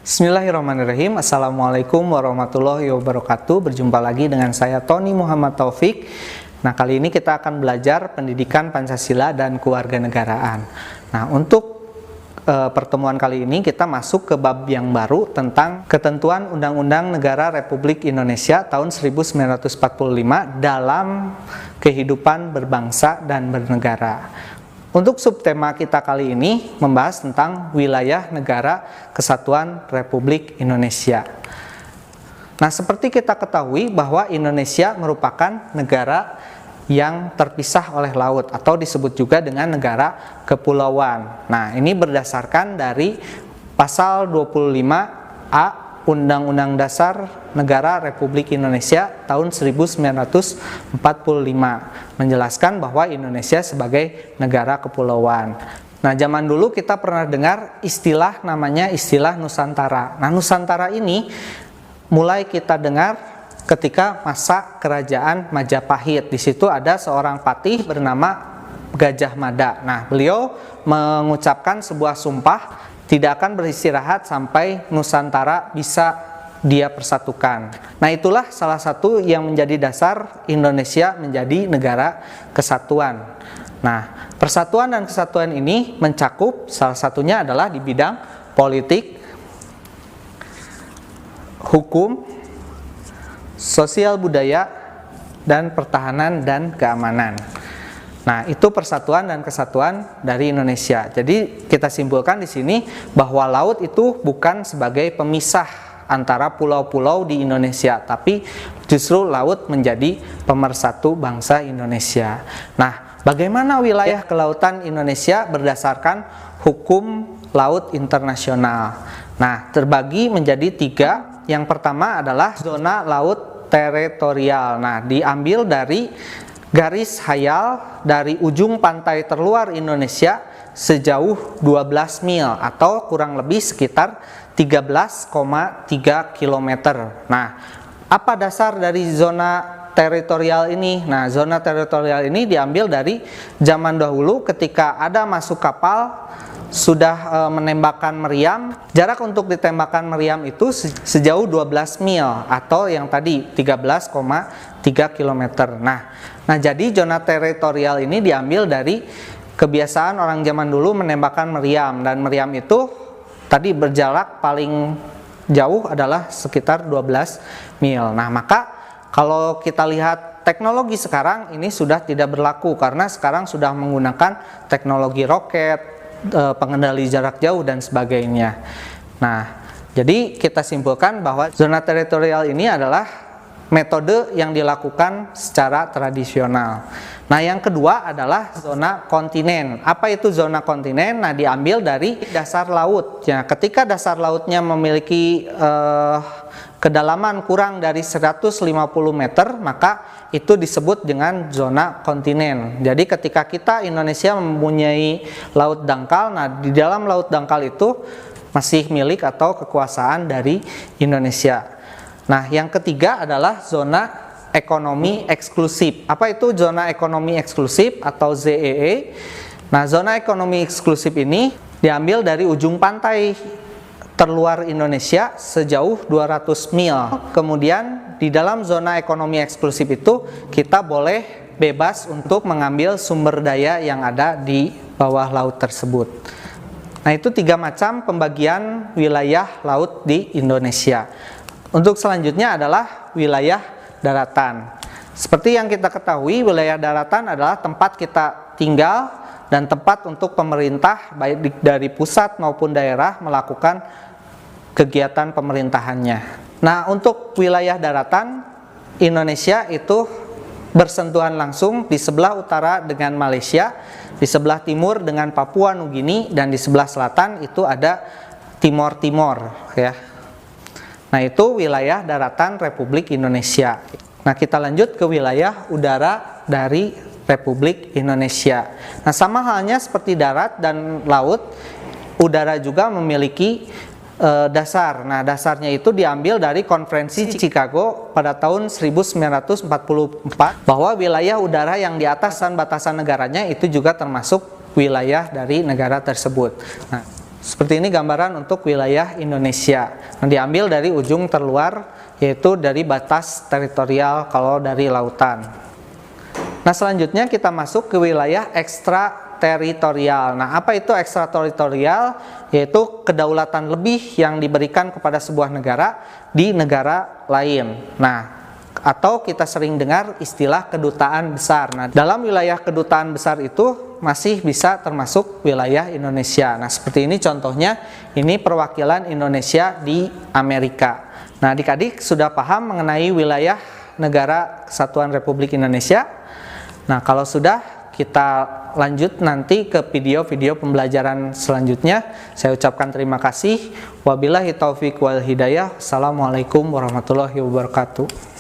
Bismillahirrahmanirrahim. Assalamualaikum warahmatullahi wabarakatuh. Berjumpa lagi dengan saya Tony Muhammad Taufik. Nah, kali ini kita akan belajar pendidikan Pancasila dan kewarganegaraan. Nah, untuk pertemuan kali ini kita masuk ke bab yang baru tentang ketentuan Undang-Undang Negara Republik Indonesia tahun 1945 dalam kehidupan berbangsa dan bernegara. Untuk subtema kita kali ini membahas tentang wilayah negara kesatuan Republik Indonesia. Nah, seperti kita ketahui bahwa Indonesia merupakan negara yang terpisah oleh laut atau disebut juga dengan negara kepulauan. Nah, ini berdasarkan dari pasal 25A Undang-Undang Dasar Negara Republik Indonesia tahun 1945 menjelaskan bahwa Indonesia sebagai negara kepulauan. Nah, zaman dulu kita pernah dengar istilah namanya istilah Nusantara. Nah, Nusantara ini mulai kita dengar ketika masa kerajaan Majapahit. Di situ ada seorang patih bernama Gajah Mada. Nah, beliau mengucapkan sebuah sumpah tidak akan beristirahat sampai Nusantara bisa dia persatukan. Nah, itulah salah satu yang menjadi dasar Indonesia menjadi negara kesatuan. Nah, persatuan dan kesatuan ini mencakup salah satunya adalah di bidang politik, hukum, sosial budaya, dan pertahanan dan keamanan. Nah, itu persatuan dan kesatuan dari Indonesia. Jadi kita simpulkan di sini bahwa laut itu bukan sebagai pemisah antara pulau-pulau di Indonesia, tapi justru laut menjadi pemersatu bangsa Indonesia. Nah, bagaimana wilayah kelautan Indonesia berdasarkan hukum laut internasional? Nah, terbagi menjadi 3. Yang pertama adalah zona laut teritorial. Nah, diambil dari garis hayal dari ujung pantai terluar Indonesia sejauh 12 mil atau kurang lebih sekitar 13,3 km. Nah, apa dasar dari zona teritorial ini? Nah, zona teritorial ini diambil dari zaman dahulu ketika ada masuk kapal sudah menembakkan meriam. Jarak untuk ditembakkan meriam itu sejauh 12 mil atau yang tadi 13,3 km. Nah, jadi zona teritorial ini diambil dari kebiasaan orang zaman dulu menembakkan meriam, dan meriam itu tadi berjarak paling jauh adalah sekitar 12 mil. Nah, maka kalau kita lihat teknologi sekarang ini sudah tidak berlaku karena sekarang sudah menggunakan teknologi roket, pengendali jarak jauh dan sebagainya. Nah, jadi kita simpulkan bahwa zona teritorial ini adalah metode yang dilakukan secara tradisional. Nah, yang kedua adalah zona kontinen. Apa itu zona kontinen? Nah, diambil dari dasar laut. Ya, ketika dasar lautnya memiliki kedalaman kurang dari 150 meter, maka itu disebut dengan zona kontinen. Jadi ketika kita Indonesia mempunyai laut dangkal, nah di dalam laut dangkal itu masih milik atau kekuasaan dari Indonesia. Nah, yang ketiga adalah zona ekonomi eksklusif. Apa itu zona ekonomi eksklusif atau ZEE? Nah, zona ekonomi eksklusif ini diambil dari ujung pantai terluar Indonesia sejauh 200 mil. Kemudian di dalam zona ekonomi eksklusif itu kita boleh bebas untuk mengambil sumber daya yang ada di bawah laut tersebut. Nah, itu 3 macam pembagian wilayah laut di Indonesia. Untuk selanjutnya adalah wilayah daratan. Seperti yang kita ketahui, wilayah daratan adalah tempat kita tinggal dan tempat untuk pemerintah baik dari pusat maupun daerah melakukan kegiatan pemerintahannya. Nah, untuk wilayah daratan Indonesia itu bersentuhan langsung di sebelah utara dengan Malaysia, di sebelah timur dengan Papua Nugini, dan di sebelah selatan itu ada Timor Timor, ya. Nah, itu wilayah daratan Republik Indonesia. Nah, kita lanjut ke wilayah udara dari Republik Indonesia. Nah, sama halnya seperti darat dan laut, udara juga memiliki dasar. Nah, dasarnya itu diambil dari Konferensi Chicago pada tahun 1944 bahwa wilayah udara yang di atas batasan negaranya itu juga termasuk wilayah dari negara tersebut. Nah, Seperti ini gambaran untuk wilayah Indonesia. Nah, diambil dari ujung terluar, yaitu dari batas teritorial kalau dari lautan. Nah, selanjutnya kita masuk ke wilayah ekstrateritorial. Nah, apa itu ekstrateritorial? Yaitu kedaulatan lebih yang diberikan kepada sebuah negara di negara lain. Nah, atau kita sering dengar istilah kedutaan besar. Nah, dalam wilayah kedutaan besar itu masih bisa termasuk wilayah Indonesia. Nah, seperti ini contohnya, ini perwakilan Indonesia di Amerika. Nah, adik-adik sudah paham mengenai wilayah negara Kesatuan Republik Indonesia? Nah, kalau sudah, kita lanjut nanti ke video-video pembelajaran selanjutnya. Saya ucapkan terima kasih. Wabillahi taufiq wal hidayah. Assalamualaikum warahmatullahi wabarakatuh.